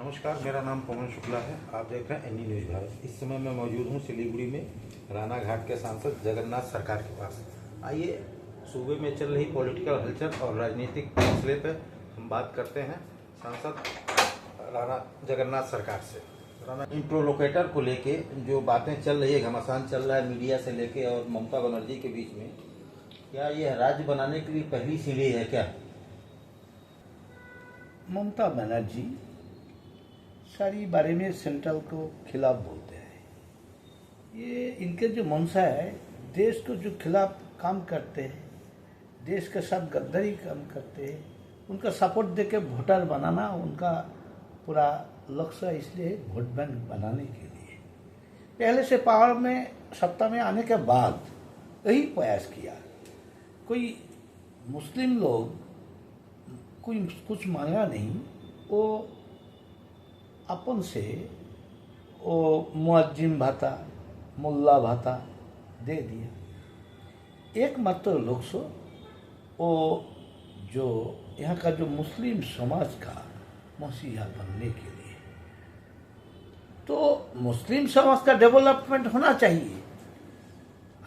नमस्कार, मेरा नाम पवन शुक्ला है। आप देख रहे हैं एनी न्यूज भारत। इस समय मैं मौजूद हूं सिलीगुड़ी में राना घाट के सांसद जगन्नाथ सरकार के पास। आइए सूबे में चल रही पॉलिटिकल हलचल और राजनीतिक मसले पर हम बात करते हैं सांसद राना जगन्नाथ सरकार से। राना इंट्रोलोकेटर को लेके जो बातें चल रही है, घमासान चल रहा है मीडिया से लेके और ममता बनर्जी के बीच में, क्या यह राज्य बनाने के लिए पहली सीढ़ी है क्या? ममता बनर्जी सारी बारे में सेंट्रल को खिलाफ बोलते हैं। ये इनके जो मंशा है, देश को जो खिलाफ काम करते हैं, देश के साथ गद्दारी काम करते हैं, उनका सपोर्ट देके वोटर बनाना उनका पूरा लक्ष्य है। इसलिए वोट बैंक बनाने के लिए पहले से पावर में सत्ता में आने के बाद यही प्रयास किया। कोई मुस्लिम लोग कोई कुछ मांगा नहीं, वो अपन से वो मुअज्जिम भाता, मुल्ला भाता दे दिया। एकमात्र लक्ष्य वो जो यहाँ का जो मुस्लिम समाज का मसीहा बनने के लिए, तो मुस्लिम समाज का डेवलपमेंट होना चाहिए।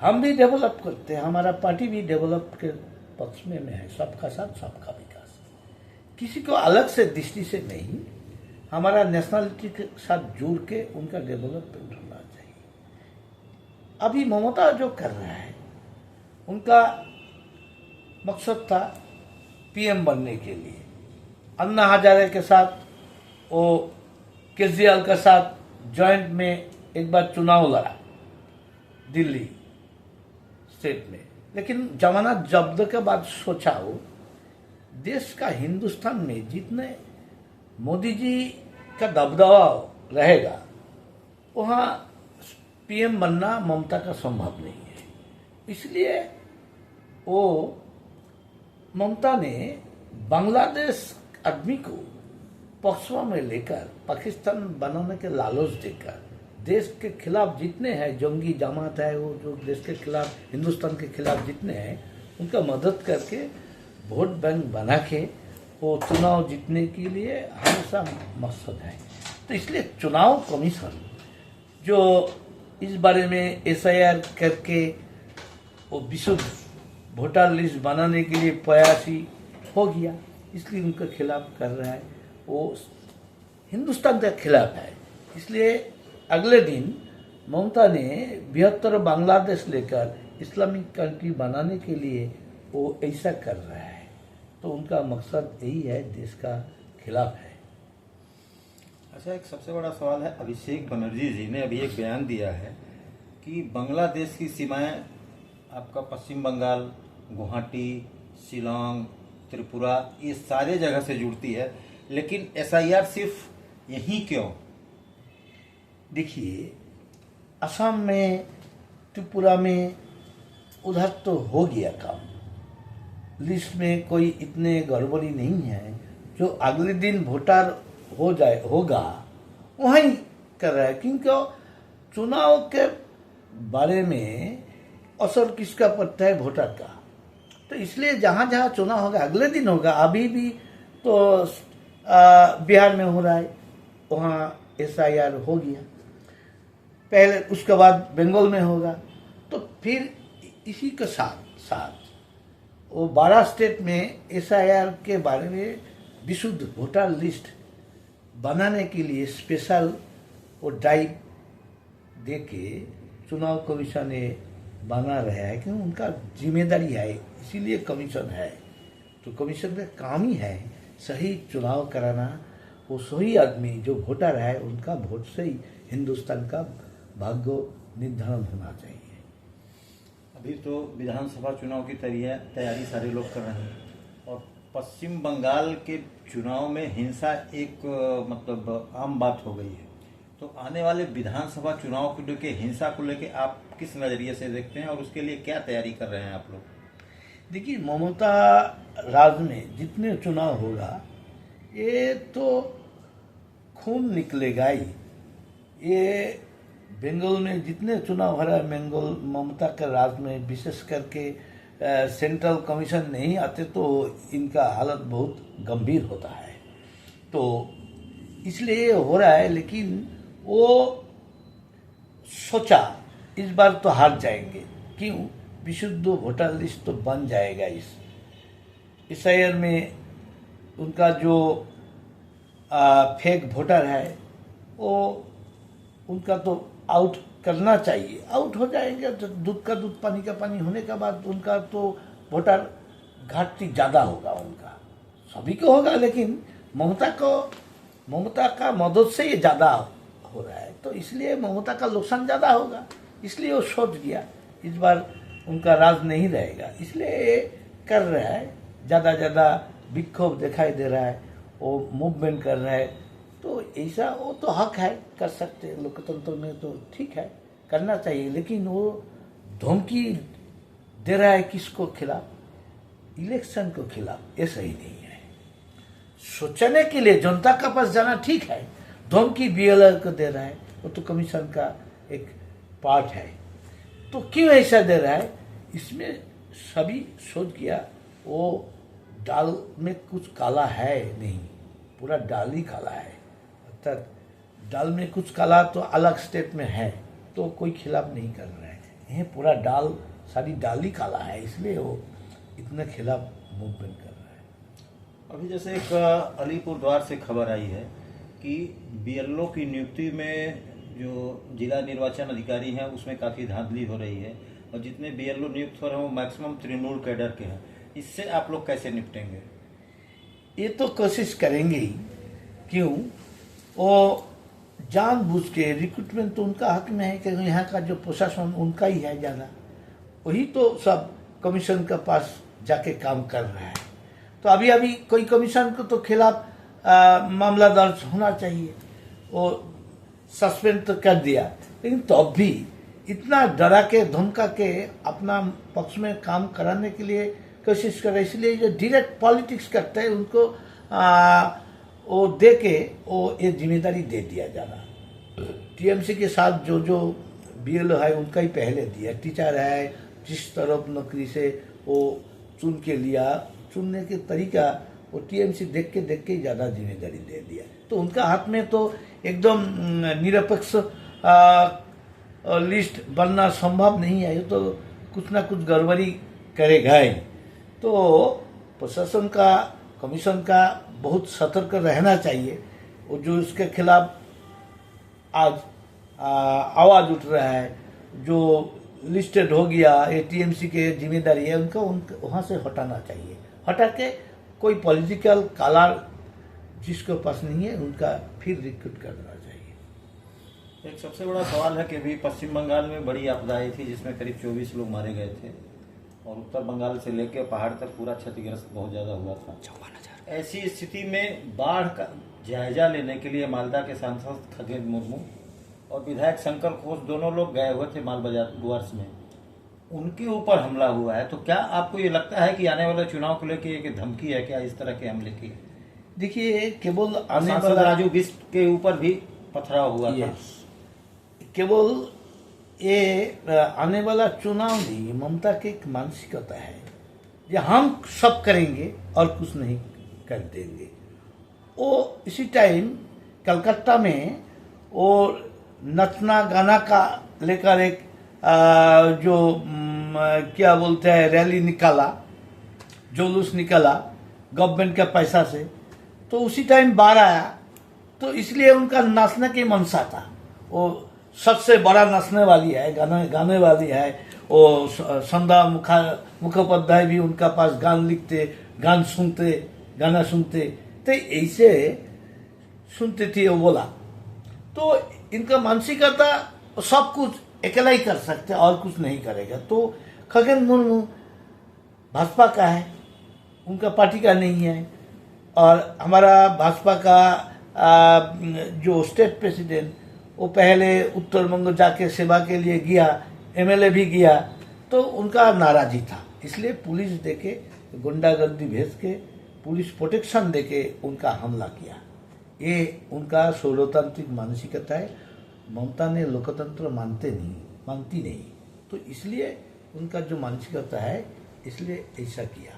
हम भी डेवलप करते हैं, हमारा पार्टी भी डेवलप के पक्ष में है। सबका साथ सबका विकास, किसी को अलग से दृष्टि से नहीं, हमारा नेशनलिटी के साथ जुड़ के उनका डेवलपमेंट होना चाहिए। अभी ममता जो कर रहा है, उनका मकसद था पीएम बनने के लिए। अन्ना हजारे के साथ, वो केजरीवाल के साथ जॉइंट में एक बार चुनाव लड़ा दिल्ली स्टेट में, लेकिन जमानत जब्त के बाद सोचा वो देश का हिंदुस्तान में जितने मोदी जी का दबदबा रहेगा, वहाँ पीएम बनना ममता का संभव नहीं है। इसलिए वो ममता ने बांग्लादेश आदमी को पक्षवा में लेकर पाकिस्तान बनाने के लालच देकर देश के खिलाफ जितने हैं जंगी जमात है, वो जो देश के खिलाफ, हिंदुस्तान के खिलाफ जितने हैं, उनका मदद करके वोट बैंक बना के वो चुनाव जीतने के लिए हमेशा मकसद है। तो इसलिए चुनाव कमीशन जो इस बारे में एसआईआर करके वो विशुद्ध वोटर लिस्ट बनाने के लिए प्रयासी हो गया, इसलिए उनके खिलाफ कर रहा है। वो हिंदुस्तान के खिलाफ है। इसलिए अगले दिन ममता ने 72 बांग्लादेश लेकर इस्लामिक कंट्री बनाने के लिए वो ऐसा कर रहा है। तो उनका मकसद यही है, देश का खिलाफ है। अच्छा, एक सबसे बड़ा सवाल है, अभिषेक बनर्जी जी ने अभी एक बयान दिया है कि बांग्लादेश की सीमाएं आपका पश्चिम बंगाल, गुवाहाटी, शिलोंग, त्रिपुरा, ये सारे जगह से जुड़ती है, लेकिन एसआईआर सिर्फ यहीं क्यों? देखिए, असम में, त्रिपुरा में उधर तो हो गया काम, लिस्ट में कोई इतने गड़बड़ी नहीं है। जो अगले दिन वोटर होगा वहीं कर रहा है, क्योंकि चुनाव के बारे में असर किसका पड़ता है? वोटर का। तो इसलिए जहाँ जहाँ चुनाव होगा अगले दिन होगा। अभी भी तो बिहार में हो रहा है, वहाँ एसआईआर हो गया पहले, उसके बाद बंगाल में होगा। तो फिर इसी के साथ साथ वो 12 स्टेट में एसआईआर के बारे में विशुद्ध वोटर लिस्ट बनाने के लिए स्पेशल वो ड्राइव दे के चुनाव कमीशन ने बना रहा है, क्योंकि उनका जिम्मेदारी है, इसीलिए कमीशन है। तो कमीशन का काम ही है सही चुनाव कराना। वो सही आदमी जो वोटर है, उनका वोट से ही हिंदुस्तान का भाग्य निर्धारण होना चाहिए। अभी तो विधानसभा चुनाव की तैयारी सारे लोग कर रहे हैं, और पश्चिम बंगाल के चुनाव में हिंसा एक मतलब आम बात हो गई है। तो आने वाले विधानसभा चुनाव को लेके, हिंसा को लेके आप किस नज़रिए से देखते हैं और उसके लिए क्या तैयारी कर रहे हैं आप लोग? देखिए, ममता राज में जितने चुनाव होगा, ये तो खून निकलेगा ही। ये बंगाल में जितने चुनाव हो रहा है, बंगाल ममता के राज में विशेष करके सेंट्रल कमीशन नहीं आते तो इनका हालत बहुत गंभीर होता है। तो इसलिए हो रहा है। लेकिन वो सोचा इस बार तो हार जाएंगे, क्यों? विशुद्ध वोटर लिस्ट तो बन जाएगा इस शहर में। उनका जो फेक वोटर है वो उनका तो आउट करना चाहिए। आउट हो जाएंगे तो दूध का दूध पानी का पानी होने के बाद उनका तो वोटर घाटी ज़्यादा होगा। उनका सभी को होगा, लेकिन ममता का मदद से ये ज़्यादा हो रहा है, तो इसलिए ममता का नुकसान ज़्यादा होगा। इसलिए वो सोच गया इस बार उनका राज नहीं रहेगा, इसलिए कर रहा है। ज़्यादा विक्षोभ दिखाई दे रहा है, वो मूवमेंट कर रहा है। तो ऐसा वो तो हक है, कर सकते हैं लोकतंत्र में, तो ठीक है करना चाहिए। लेकिन वो धमकी दे रहा है किसको खिलाफ? इलेक्शन को खिलाफ। ये सही नहीं है। सोचने के लिए जनता का पास जाना ठीक है, धमकी बीएलओ को दे रहा है, वो तो कमीशन का एक पार्ट है। तो क्यों ऐसा दे रहा है? इसमें सभी सोच गया वो दाल में कुछ काला है नहीं, पूरा दाल ही काला है। अर्थात दाल में कुछ काला तो अलग स्टेट में है, तो कोई खिलाफ नहीं कर रहा है। ये पूरा दाल, सारी दाल ही काला है, इसलिए वो इतना खिलाफ मूवमेंट कर रहा है। अभी जैसे एक अलीपुर द्वार से खबर आई है कि बीएलओ की नियुक्ति में जो जिला निर्वाचन अधिकारी हैं उसमें काफ़ी धांधली हो रही है, और जितने बीएलओ नियुक्त हो रहे हैं वो मैक्सिमम तृणमूल कैडर के हैं। इससे आप लोग कैसे निपटेंगे? ये तो कोशिश करेंगे ही, क्यों? वो जानबूझ के रिक्रूटमेंट तो उनका हक में है कि यहाँ का जो प्रशासन उनका ही है ज़्यादा, वही तो सब कमीशन के पास जाके काम कर रहा है। तो अभी कोई कमीशन को तो खिलाफ मामला दर्ज होना चाहिए, वो सस्पेंड तो कर दिया, लेकिन तब भी इतना डरा के धमका के अपना पक्ष में काम कराने के लिए कोशिश कर रहे। इसलिए जो डायरेक्ट पॉलिटिक्स करते हैं उनको वो दे के वो ये जिम्मेदारी दे दिया जाना। टीएमसी के साथ जो बीएलओ है उनका ही पहले दिया। टीचर है, जिस तरफ नौकरी से वो चुन के लिया, चुनने के तरीका वो टीएमसी देख के ही ज़्यादा जिम्मेदारी दे दिया। तो उनका हाथ में तो एकदम निरपेक्ष लिस्ट बनना संभव नहीं है, तो कुछ ना कुछ गड़बड़ी करेगा ही। तो प्रशासन का, कमीशन का बहुत सतर्क रहना चाहिए। वो जो इसके खिलाफ आज आवाज़ उठ रहा है, जो लिस्टेड हो गया, ये टीएमसी के जिम्मेदारी है, उनको वहाँ से हटाना चाहिए। हटा के कोई पॉलिटिकल काला जिसके पास नहीं है उनका फिर रिक्रूट करना चाहिए। एक सबसे बड़ा सवाल है कि अभी पश्चिम बंगाल में बड़ी आपदा आई थी जिसमें करीब 24 लोग मारे गए थे, और उत्तर बंगाल से लेकर पहाड़ तक पूरा क्षतिग्रस्त बहुत ज़्यादा हुआ था। ऐसी स्थिति में बाढ़ का जायजा लेने के लिए मालदा के सांसद खगेन मुर्मू और विधायक शंकर घोष दोनों लोग गए हुए थे माल बाजार डुअर्स में। उनके ऊपर हमला हुआ है, तो क्या आपको ये लगता है कि आने वाले चुनाव को लेकर एक धमकी है क्या इस तरह के हमले की? देखिए, केवल सांसद राजू बिस्ट के ऊपर भी पथराव हुआ था। केवल ये आने वाला चुनाव नहीं, ममता की एक मानसिकता है कि हम सब करेंगे और कुछ नहीं कर देंगे। वो इसी टाइम कलकत्ता में वो नचना गाना का लेकर एक जो क्या बोलते हैं रैली निकाला, जुलूस निकाला गवर्नमेंट के पैसा से, तो उसी टाइम बाढ़ आया, तो इसलिए उनका नाचने की मनसा था। वो सबसे बड़ा नाचने वाली है, गाने वाली है। वो संध्या मुखोपाध्याय भी उनका पास गान लिखते, गाना सुनते, तो ऐसे सुनते थे। वो बोला तो इनका मानसिकता सब कुछ अकेला ही कर सकते और कुछ नहीं करेगा। तो खगेन मुर्मू भाजपा का है, उनका पार्टी का नहीं है। और हमारा भाजपा का जो स्टेट प्रेसिडेंट, वो पहले उत्तर बंग जाके सेवा के लिए गया, एमएलए भी गया, तो उनका नाराजी था। इसलिए पुलिस देके, गुंडागर्दी भेज के, पुलिस प्रोटेक्शन देके उनका हमला किया। ये उनका स्वलोतांत्रिक मानसिकता है। ममता ने लोकतंत्र मानती नहीं, तो इसलिए उनका जो मानसिकता है, इसलिए ऐसा किया।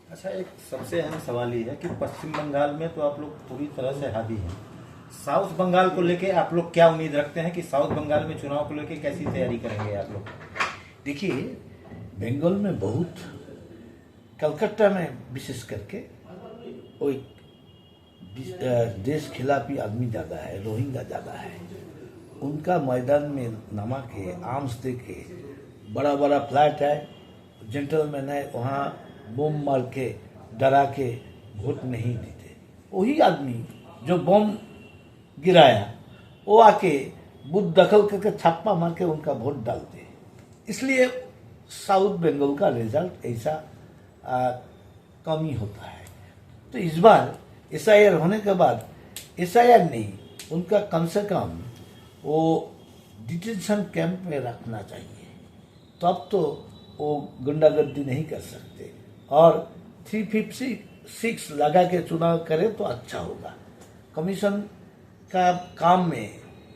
अच्छा, एक सबसे अहम सवाल ये है कि पश्चिम बंगाल में तो आप लोग पूरी तरह से हावी हैं। साउथ बंगाल को लेके आप लोग क्या उम्मीद रखते हैं कि साउथ बंगाल में चुनाव को लेके कैसी तैयारी करेंगे आप लोग? देखिए, बंगाल में बहुत, कलकत्ता में विशेष करके वो एक देश खिलाफी आदमी ज़्यादा है, रोहिंग्या ज़्यादा है। उनका मैदान में नमा के आर्म्स दे के बड़ा बड़ा फ्लैट है, जेंटलमैन है, वहाँ बम मार के डरा के वोट नहीं देते। वही आदमी जो बम गिराया वो आके बूथ दखल करके छापा मार के उनका वोट डालते। इसलिए साउथ बंगाल का रिजल्ट ऐसा कम ही होता है। तो इस बार SIR होने के बाद SIR नहीं, उनका कम से कम वो डिटेंशन कैंप में रखना चाहिए, तब तो वो गुंडागर्दी नहीं कर सकते। और 356 लगा के चुनाव करें तो अच्छा होगा। कमीशन का काम में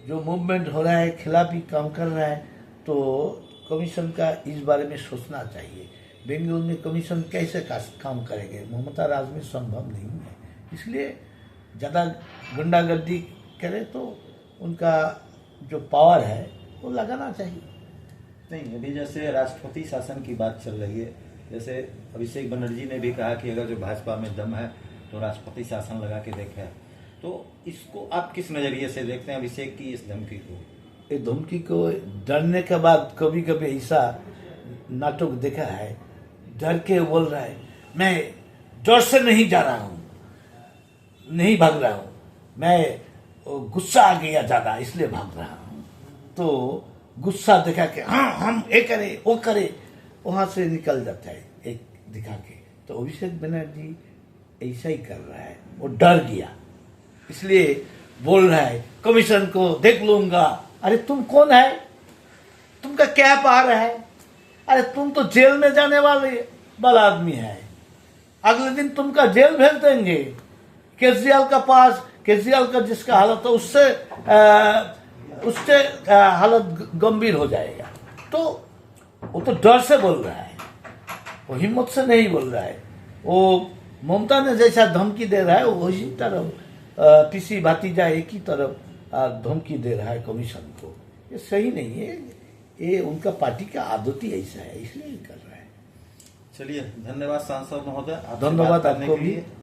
जो मूवमेंट हो रहा है, खिलाफी काम कर रहा है, तो कमीशन का इस बारे में सोचना चाहिए। बेंगलुरु में कमीशन कैसे काम करेंगे? ममता राज में संभव नहीं है। इसलिए ज़्यादा गुंडागर्दी करे तो उनका जो पावर है वो लगाना चाहिए। नहीं, अभी जैसे राष्ट्रपति शासन की बात चल रही है, जैसे अभिषेक बनर्जी ने भी कहा कि अगर जो भाजपा में दम है तो राष्ट्रपति शासन लगा के देखे। तो इसको आप किस नज़रिए से देखते हैं, अभिषेक की इस धमकी को? ये धमकी को डरने के बाद कभी कभी ऐसा नाटक देखा है, डर के बोल रहा है मैं डर से नहीं जा रहा हूँ, नहीं भाग रहा हूँ, मैं गुस्सा आ गया ज़्यादा इसलिए भाग रहा हूँ। तो गुस्सा दिखा के हाँ हम ये करें वो करें, वहाँ से निकल जाता है एक दिखा के। तो अभिषेक बनर्जी ऐसा ही कर रहा है, वो डर गया इसलिए बोल रहा है कमीशन को देख लूंगा। अरे तुम कौन है? तुमका क्या पा रहा है? अरे तुम तो जेल में जाने वाला आदमी है। अगले दिन तुमका जेल भेज देंगे। केजरीवाल का पास, केजरीवाल का जिसका हालत है उससे हालत गंभीर हो जाएगा। तो वो तो डर से बोल रहा है, वो हिम्मत से नहीं बोल रहा है। वो ममता ने जैसा धमकी दे रहा है वही तरफ पीसी भातीजा एक ही तरफ धमकी दे रहा है कमीशन को। ये सही नहीं है, ये उनका पार्टी का आदत ही ऐसा है, इसलिए कर रहा है। चलिए, धन्यवाद सांसद महोदय, धन्यवाद आपको भी।